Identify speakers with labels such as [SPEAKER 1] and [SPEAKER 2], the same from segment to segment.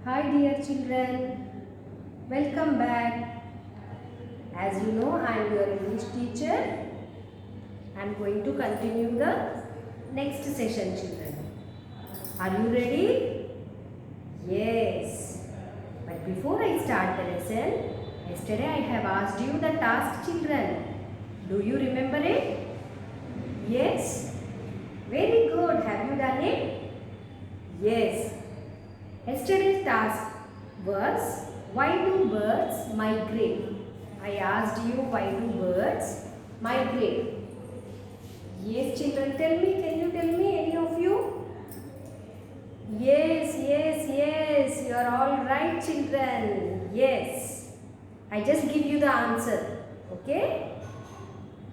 [SPEAKER 1] Hi dear children, welcome back. As you know, I am your English teacher. I am going to continue the next session, children. Are you ready? Yes. But before I start the lesson, yesterday I have asked you the task, children. Do you remember it? Yes. Very good. Have you done it? Yes. Yesterday's task was, why do birds migrate? I asked you, why do birds migrate? Yes, children, tell me, can you tell me, any of you? Yes, you are all right, children. Yes. I just give you the answer. Okay?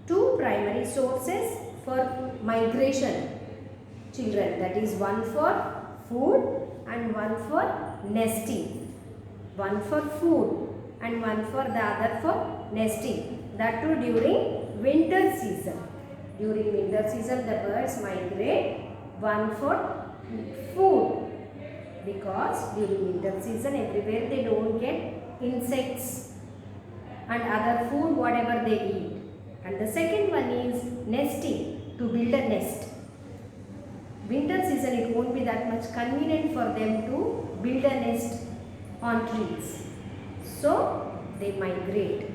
[SPEAKER 1] Two primary sources for migration, children. That is one for food and one for nesting. One for food and one for the other for nesting. That too during winter season. During winter season the birds migrate. One for food, because during winter season everywhere they don't get insects and other food whatever they eat. And the second one is nesting, to build a nest. Winter season it won't be that much convenient for them to build a nest on trees. So they migrate.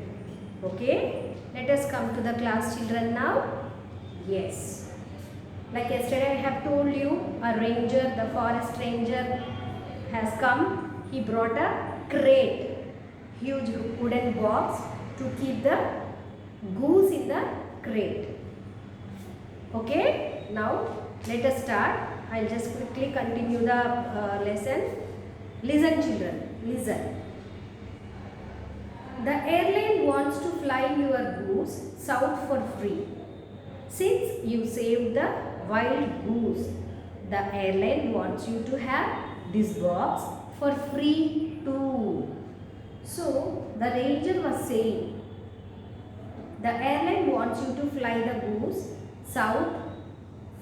[SPEAKER 1] Okay. Let us come to the class, children, now. Yes. Like yesterday I have told you, a ranger, the forest ranger has come. He brought a crate, huge wooden box to keep the goose in the crate. Okay. Now let us start. I will just quickly continue the lesson. Listen, children, listen. The airline wants to fly your goose south for free. Since you saved the wild goose, the airline wants you to have this box for free too. So the ranger was saying, the airline wants you to fly the goose south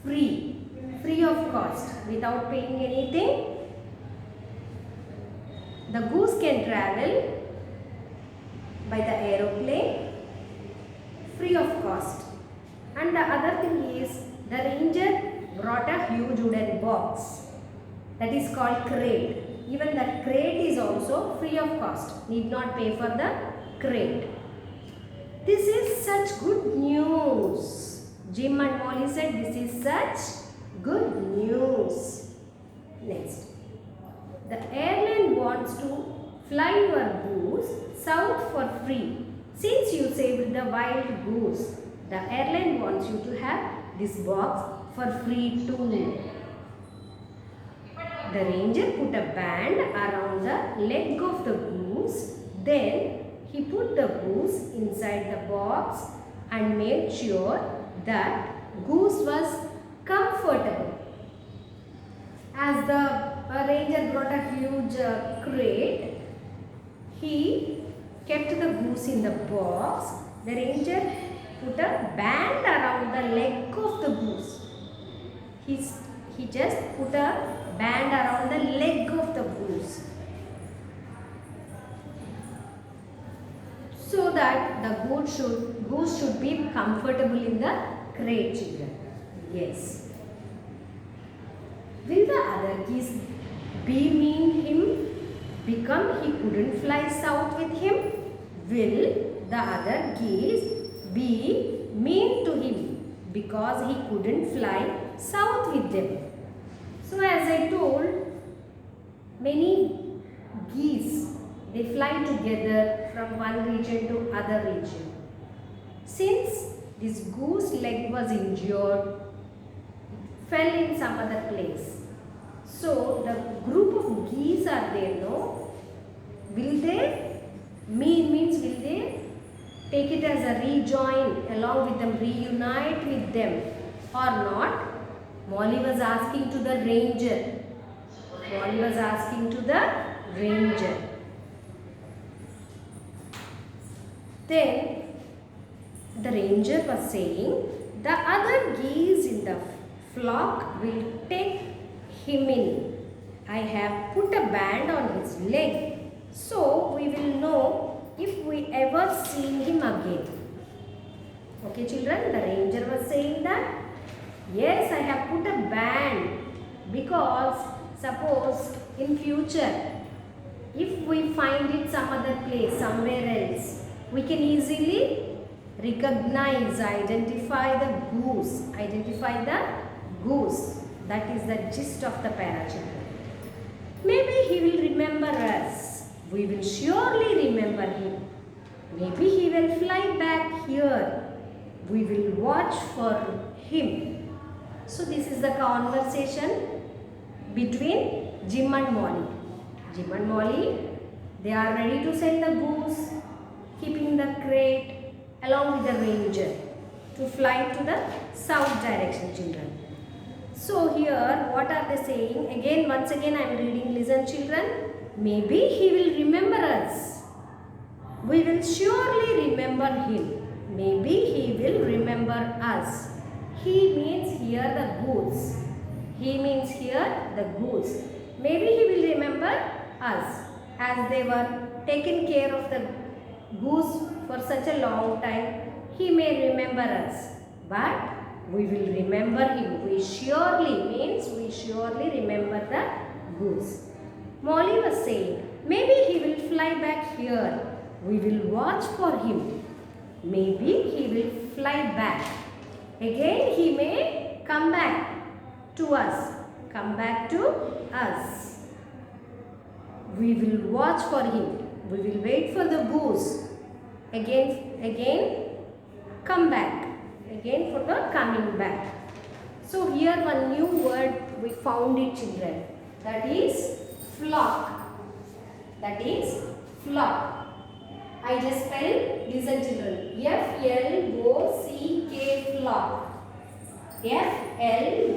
[SPEAKER 1] free of cost, without paying anything. The goose can travel by the aeroplane free of cost. And the other thing is, the ranger brought a huge wooden box that is called crate. Even that crate is also free of cost, need not pay for the crate. This is such good news. Jim and Molly said, this is such good news. Next. The airline wants to fly your goose south for free. Since you saved the wild goose, the airline wants you to have this box for free too. The ranger put a band around the leg of the goose. Then he put the goose inside the box and made sure that goose was comfortable. As the ranger brought a huge crate, he kept the goose in the box. The ranger put a band around the leg of the goose. He just put a band around the leg of the goose, so that the goose should be comfortable in the crate, children. Yes. Will the other geese be mean him because he couldn't fly south with him? Will the other geese be mean to him because he couldn't fly south with them? So as I told, many geese, they fly together from one region to other region. Since this goose leg was injured, fell in some other place. So the group of geese are there, no? Will they will they take it as a rejoin along with them, reunite with them or not? Molly was asking to the ranger. Molly was asking to the ranger. Then the ranger was saying, the other geese in the flock will take him in I have put a band on his leg. So we will know if we ever see him again. Okay children, the ranger was saying that. Yes, I have put a band because suppose in future if we find it some other place, somewhere else, we can easily recognize, identify the goose. Identify the goose. That is the gist of the para children. Maybe he will remember us. We will surely remember him. Maybe he will fly back here. We will watch for him. So this is the conversation between Jim and Molly. Jim and Molly, they are ready to send the goose, keeping the crate along with the ranger to fly to the south direction, children. So here, what are they saying? Again, once again I am reading. Listen children. Maybe he will remember us. We will surely remember him. Maybe he will remember us. He means here the goose. He means here the goose. Maybe he will remember us as they were taking care of the goose for such a long time. He may remember us, but we will remember him. We surely means we surely remember the goose. Molly was saying, maybe he will fly back here. We will watch for him. Maybe he will fly back. Again he may come back to us. Come back to us. We will watch for him. We will wait for the goose. Again, come back. Again for the coming back. So here one new word we found it children. That is flock. That is flock. I just spell, listen children. F-L-O-C-K flock. F-L-O-C-K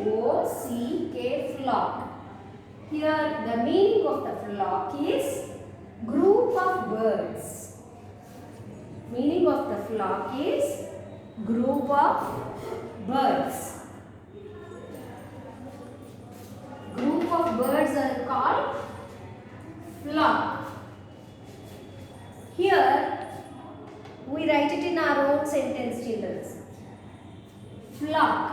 [SPEAKER 1] flock. Here the meaning of the flock is group of birds. Meaning of the flock is group of birds. Group of birds are called flock. Here we write it in our own sentence children. Flock.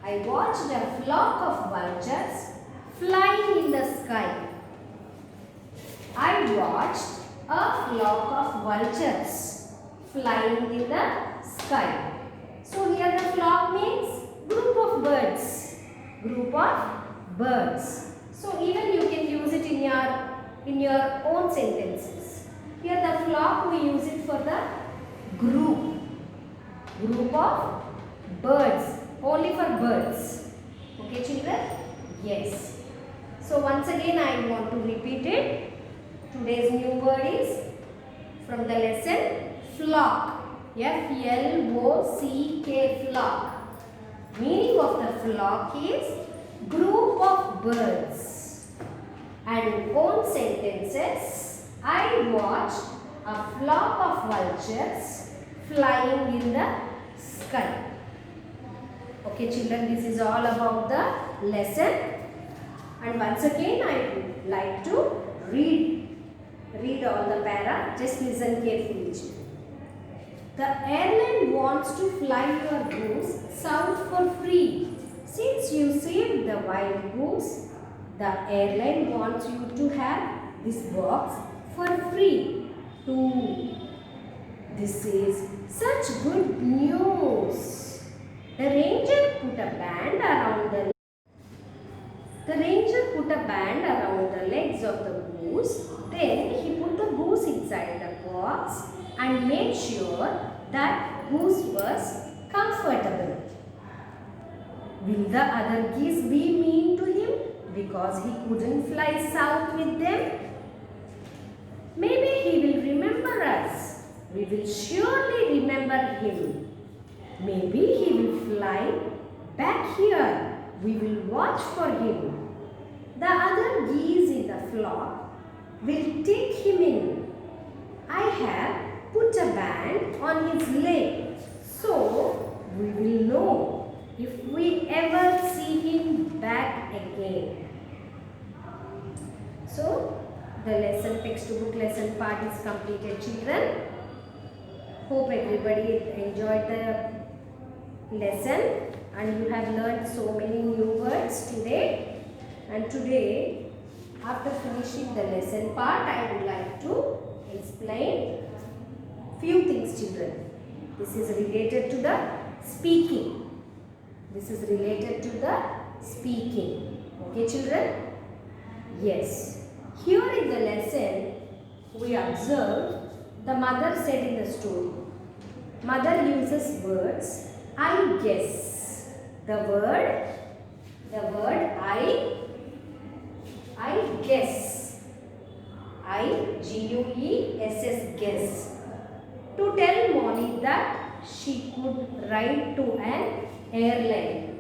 [SPEAKER 1] I watched a flock of vultures flying in the sky. I watched a flock of vultures flying in the sky. So here the flock means group of birds. Group of birds. So even you can use it in your own sentences. Here the flock we use it for the group. Group of birds. Only for birds. Okay children? Yes. So once again I want to repeat it. Today's new word is from the lesson flock. F-L-O-C-K flock. Meaning of the flock is group of birds. And own sentences. I watched a flock of vultures flying in the sky. Okay children, this is all about the lesson. And once again I would like to read all the para. Just listen carefully. The airline wants to fly your goose south for free. Since you saved the wild goose, the airline wants you to have this box for free too. This is such good news. The ranger put a band around the legs of the goose. Then he put the goose inside the box and made sure that goose was comfortable. Will the other geese be mean to him because he couldn't fly south with them? Maybe he will remember us. We will surely remember him. Maybe he will fly back here. We will watch for him. The other geese in the flock will take him in. I have put a band on his leg, so we will know if we ever see him back again. So the lesson, textbook lesson part is completed, children. Hope everybody enjoyed the lesson and you have learned so many new words today. And today, after finishing the lesson part, I would like to explain few things, children. This is related to the speaking. This is related to the speaking. Okay, children? Yes. Here in the lesson, we observe the mother said in the story. Mother uses words, I guess. The word I guess. I-G-U-E-S-S, guess. To tell Molly that she could ride to an airline.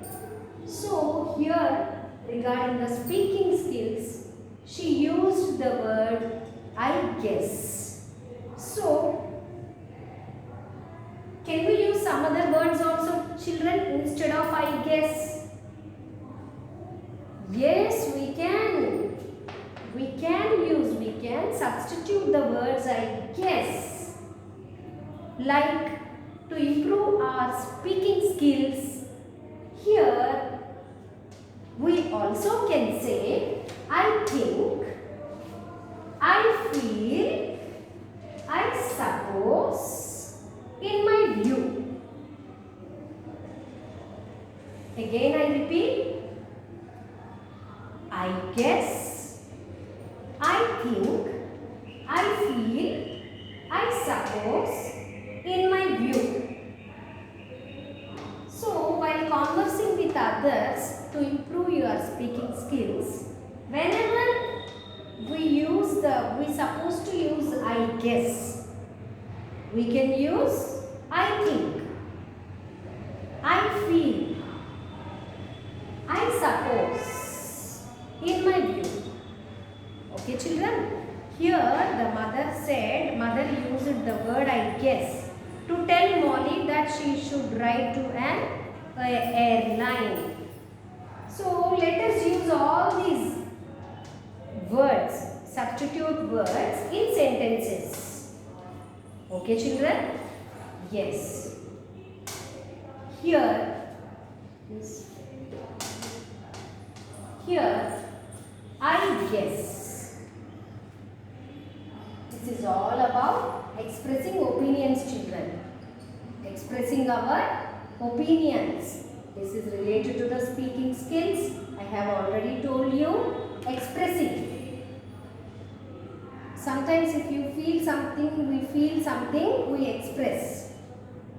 [SPEAKER 1] So here regarding the speaking skills, she used the word I guess. So can we use some other words also, children, instead of I guess? Yes, we can. We can substitute the words I guess. Like to improve our speaking skills, here we also can say I think, I feel, I suppose, in my view. Again I repeat, I guess, I think, I feel, I suppose, in my view. So while conversing with others to improve your speaking skills, whenever we supposed to use I guess, we can use I think, I feel, I suppose, in my view. Okay, children? Here the mother used the word I guess to tell Molly that she should ride to an airline. So let us use all these words, substitute words in sentences. Okay, children? Yes. Here I guess. This is all about expressing opinions, children. Expressing our opinions. This is related to the speaking skills. I have already told you. Expressing. Sometimes if you feel something, we express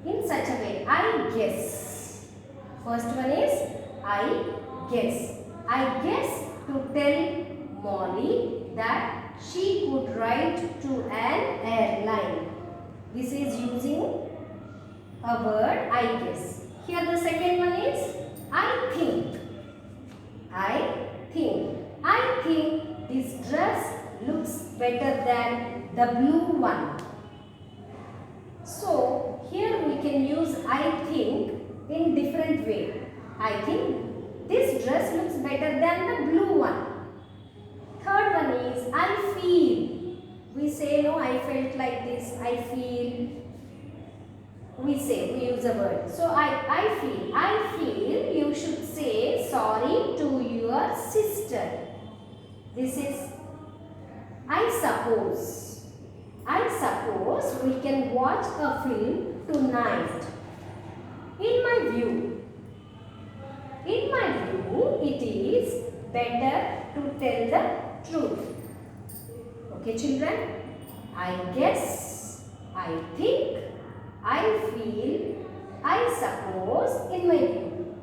[SPEAKER 1] in such a way. I guess. First one is I guess. I guess to tell Molly that she could ride to an airline. This is using a word I guess. Here the second one is I think. I think this dress looks better than the blue one. So here we can use I think in different way. I think this dress looks better than the blue one. Third one is I feel. We say no, I felt like this. I feel. We use a word. So I feel you should say sorry to your sister. This is I suppose we can watch a film tonight. In my view, it is better to tell the truth. Okay, children? I guess, I think, I feel, I suppose, in my view.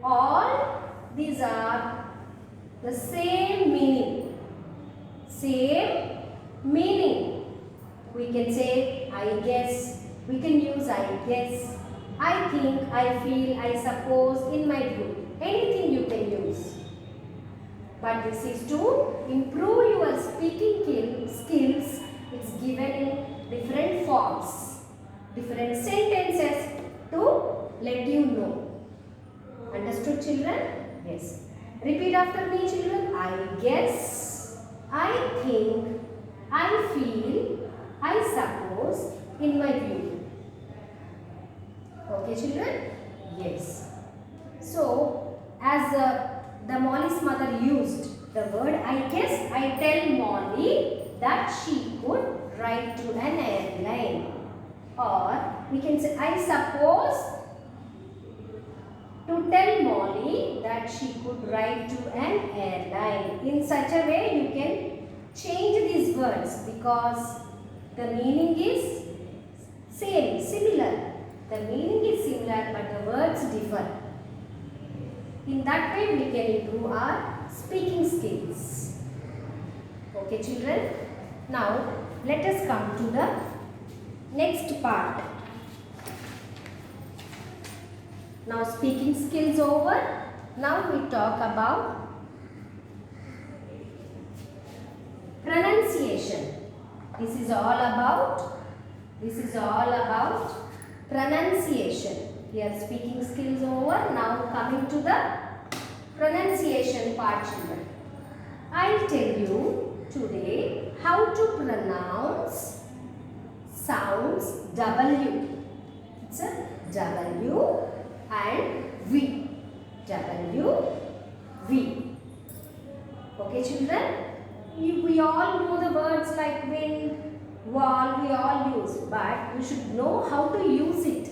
[SPEAKER 1] All these are the same meaning. We can say I guess. We can use I guess, I think, I feel, I suppose, in my view. Anything you can use. But this is to improve your speaking skills. It's given in different forms, different sentences to let you know. Understood, children? Yes. Repeat after me, children. I guess, I think, I feel, I suppose, in my view. Okay, children? Yes. So, as the Molly's mother used the word I guess, I tell Molly that she could ride to an airline. Or we can say I suppose to tell Molly that she could ride to an airline. In such a way you can change these words because the meaning is same, similar. The meaning is similar but the words differ. In that way we can improve our speaking skills. Okay children. Now let us come to the next part. Now speaking skills over. Now we talk about pronunciation. This is all about pronunciation. Here speaking skills over. Now coming to the pronunciation part children. I'll tell you today how to pronounce sounds W. It's a W and V. W, V. Okay children? We all know the words like wind, wall, we all use. But you should know how to use it.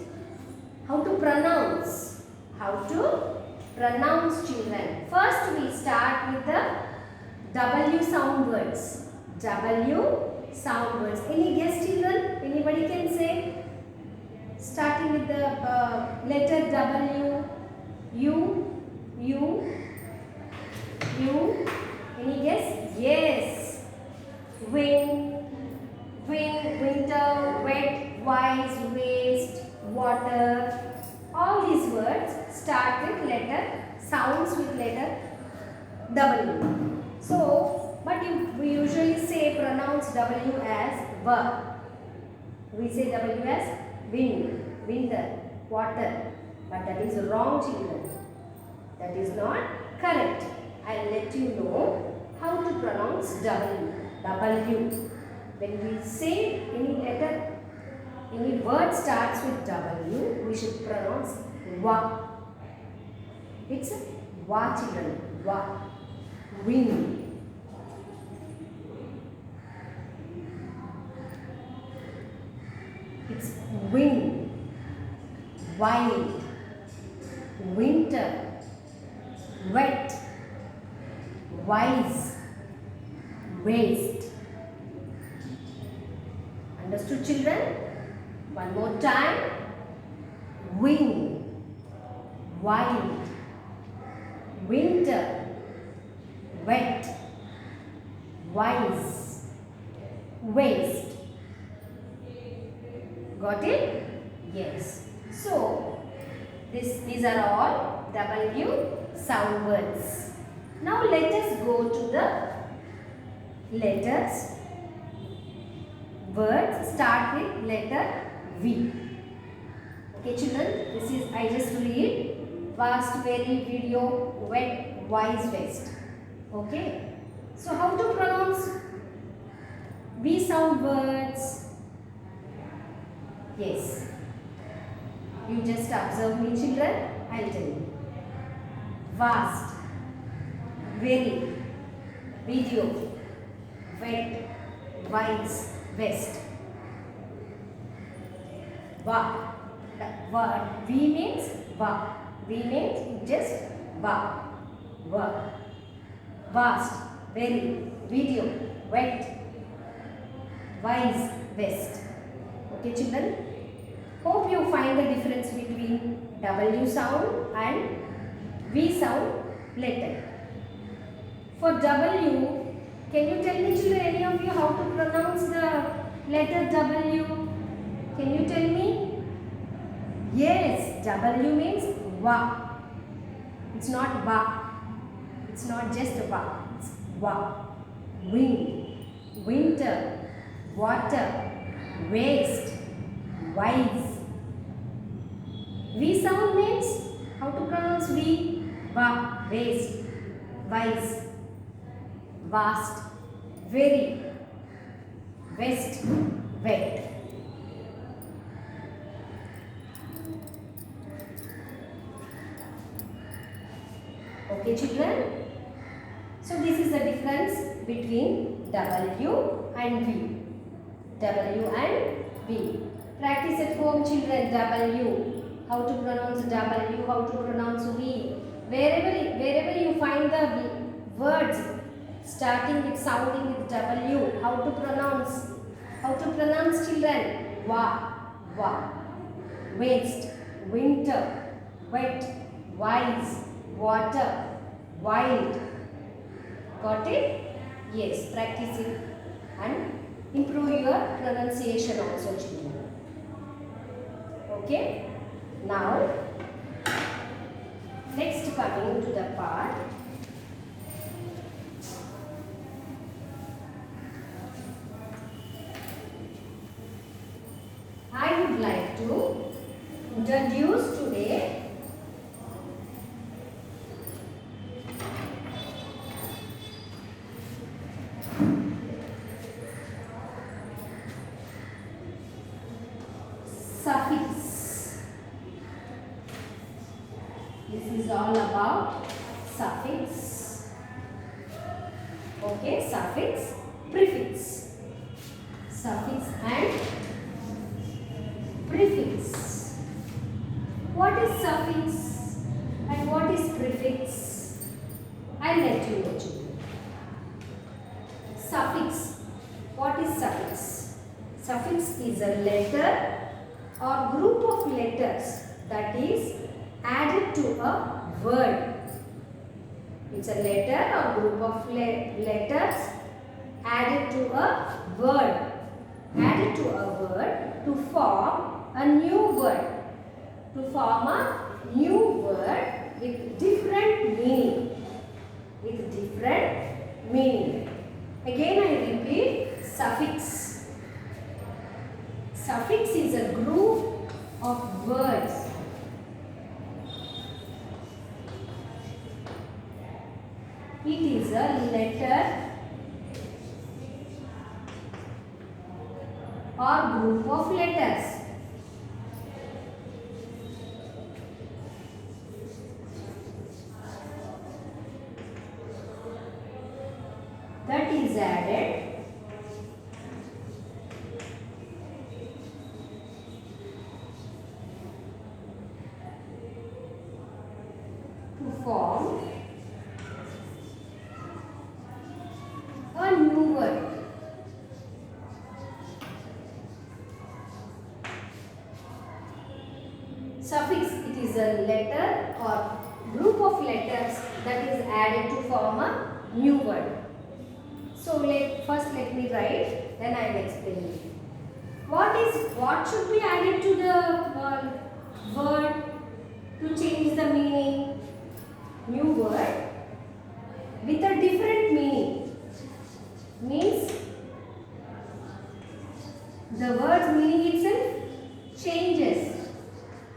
[SPEAKER 1] How to pronounce. How to pronounce children. First we start with the W sound words. W sound words. Any guess children? Anybody can say? Starting with the letter W, U. Any guess? Yes. Wind, winter, wet, wise, waste, water. All these words start with letter, sounds with letter W. So, but we usually say pronounce W as V. We say W as wind, winter, water. But that is wrong children. That is not correct. I will let you know how to pronounce W. W. When we say any letter, any word starts with W, we should pronounce wa. It's wa children. Wa. Wind. It's wind. Wild. Winter. Wet. Wise. Waste. Understood children? One more time. Wind. Wild. Winter. Wet. Wise. Waste. Got it? Yes. So, these are all W sound words. Now let us go to the letters. Words start with letter V. Okay children, this is I just read vast, very, video, wet, wise, waste. Okay. So how to pronounce V sound words? Yes. You just observe me children. I'll tell you. Vast, very, video, wet, wise, west. Va. The word V means va. V means just va. Va. Vast, very, video, wet, wise, west. Okay children? Hope you find the difference between W sound and V sound letter. For W, can you tell me children, any of you, how to pronounce the letter W? Can you tell me? Yes, W means Va. It's not Va. It's not just Va. It's Va. Wind, winter, water, waste, wise. V sound means, how to pronounce V? Va, waste, wise, vast, very, west, wet. Okay children, so this is the difference between W and V. W and V. Practice at home children. W, how to pronounce W, how to pronounce V. Wherever you find the words starting with sounding with W, how to pronounce children. Wa, wa. Waste, winter, wet, wise, water, wild. Got it? Yes, practice it and improve your pronunciation also children. Okay? Now, next coming to the part. I would like to introduce today suffix. This is all about suffix. Okay, suffix, prefix. Suffix and prefix. What is suffix and what is prefix? I'll let you know children. Suffix. What is suffix? Suffix is a letter or group of letters that is added to a word. It's a letter or group of letters added to a word. Added to a word to form a new word. To form a new word with different meaning. With different meaning. Again I repeat, suffix. Suffix is a group of words it is a letter or group of letters that is added to form a new word. Suffix, it is a letter or group of letters that is added to form a new word. So first let me write, then I will explain it. What should be added to the word to change the meaning? New word with a different meaning means the word's meaning itself changes.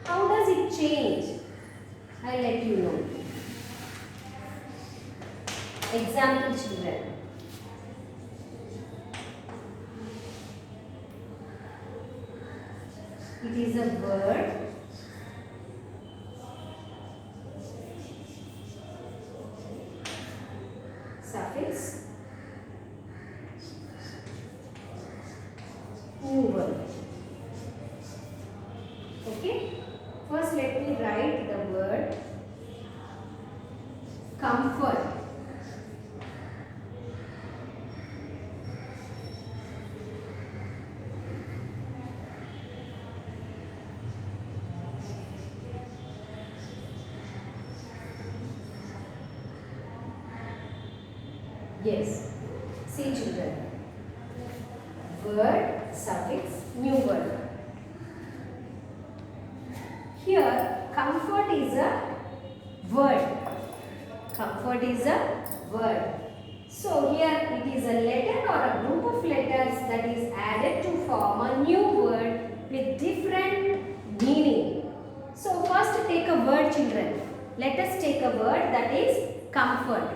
[SPEAKER 1] How does it change? I'll let you know. Example children. It is a word suffix new word. Okay, first let me write the word comfort. Yes, see children, word, suffix, new word. Here, comfort is a word. Comfort is a word. So, here it is a letter or a group of letters that is added to form a new word with different meaning. So, first take a word children. Let us take a word that is comfort.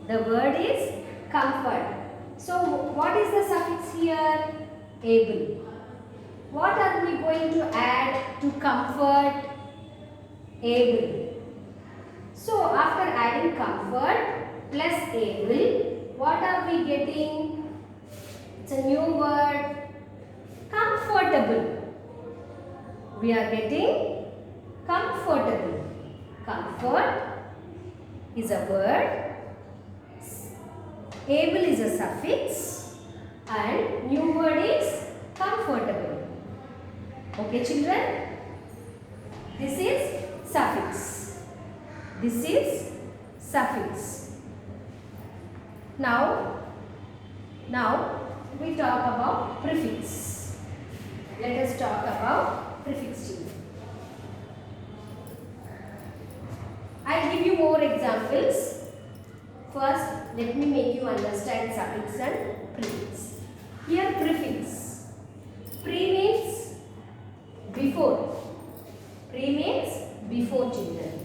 [SPEAKER 1] The word is comfort. So what is the suffix here? Able. What are we going to add to comfort? Able. So after adding comfort plus able, what are we getting? It's a new word. Comfortable. We are getting comfortable. Comfort is a word. Able is a suffix and new word is comfortable. Okay children? This is suffix. This is suffix. Now we talk about prefix. Let us talk about prefix children. I'll give you more examples. First, let me make you understand suffix and prefix. Here prefix. Pre means before. Pre means before children.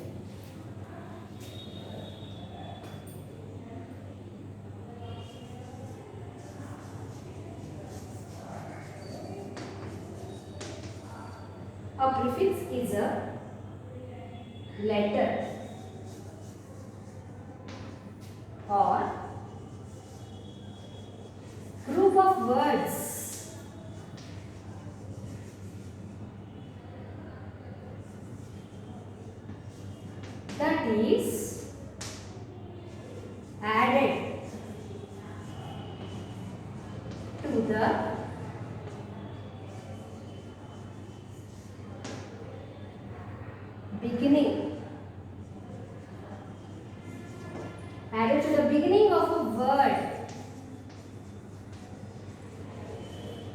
[SPEAKER 1] A prefix is a letter or group of words that is added to the beginning, added to the beginning of a word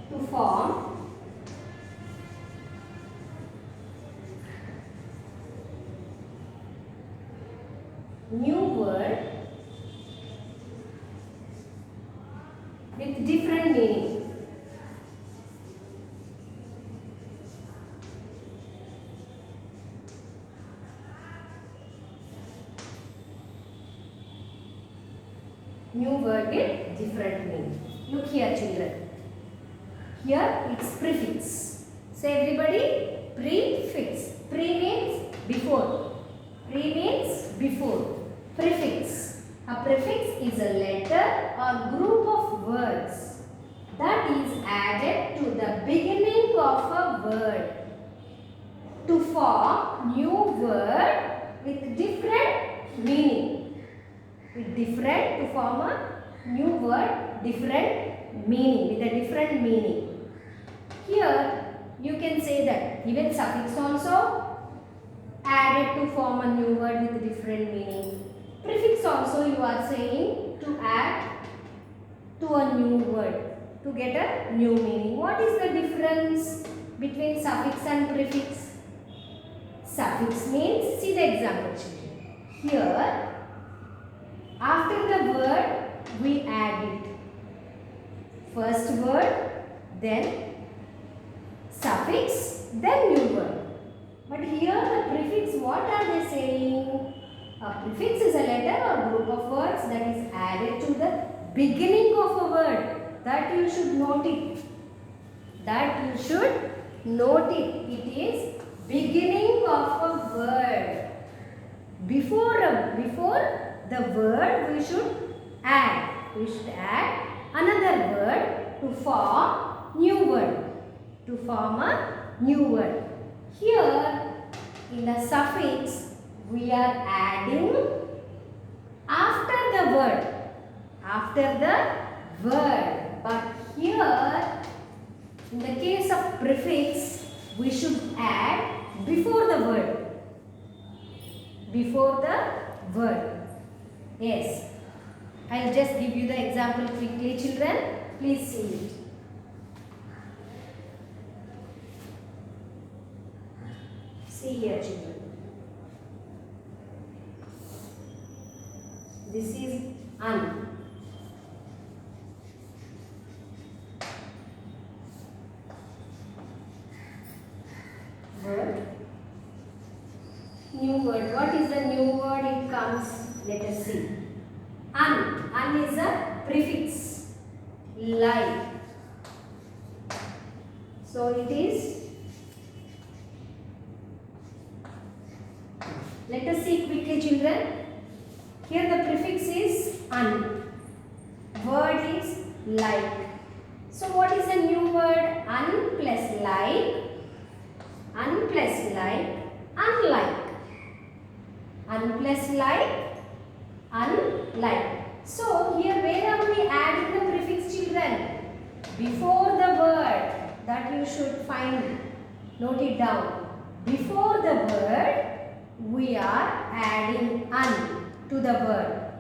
[SPEAKER 1] to form new word with different meaning. New word with different meaning. Look here children. Here it's prefix. Say everybody, prefix. Pre means before. Pre means before. Prefix. A prefix is a letter or group of words that is added to the beginning of a word to form new word with different meaning. With different, to form a new word, different meaning, with a different meaning. Here you can say that even suffix also added to form a new word with different meaning. Prefix also you are saying to add to a new word to get a new meaning. What is the difference between suffix and prefix? Suffix means, see the example children. Here after the word we add it. First word, then suffix, then new word. But here the prefix, what are they saying? A prefix is a letter or group of words that is added to the beginning of a word. That you should note it. That you should note it. It is beginning of a word. Before the word we should add. We should add another word to form new word. To form a new word. Here in the suffix we are adding after the word. After the word. But here in the case of prefix we should add before the word. Before the word. Yes. I will just give you the example quickly children. Please see it. See here children. This is un. Word. New word. What is the new word? It comes. Let us see. Un. Un is a prefix. like. So it is, let us see quickly children. Here the prefix is un. Word is like. So what is the new word? Un plus like. Un plus like. Unlike. Un plus like. Unlike. So here where are we adding the prefix children? Before the word. That you should find. Note it down. Before the word we are adding un to the word.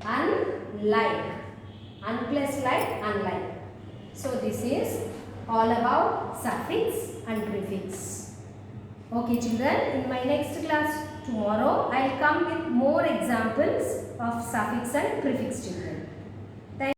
[SPEAKER 1] Unlike. Un plus like, unlike. So this is all about suffix and prefix. Okay children, in my next class tomorrow I will come with more examples of suffix and prefix children.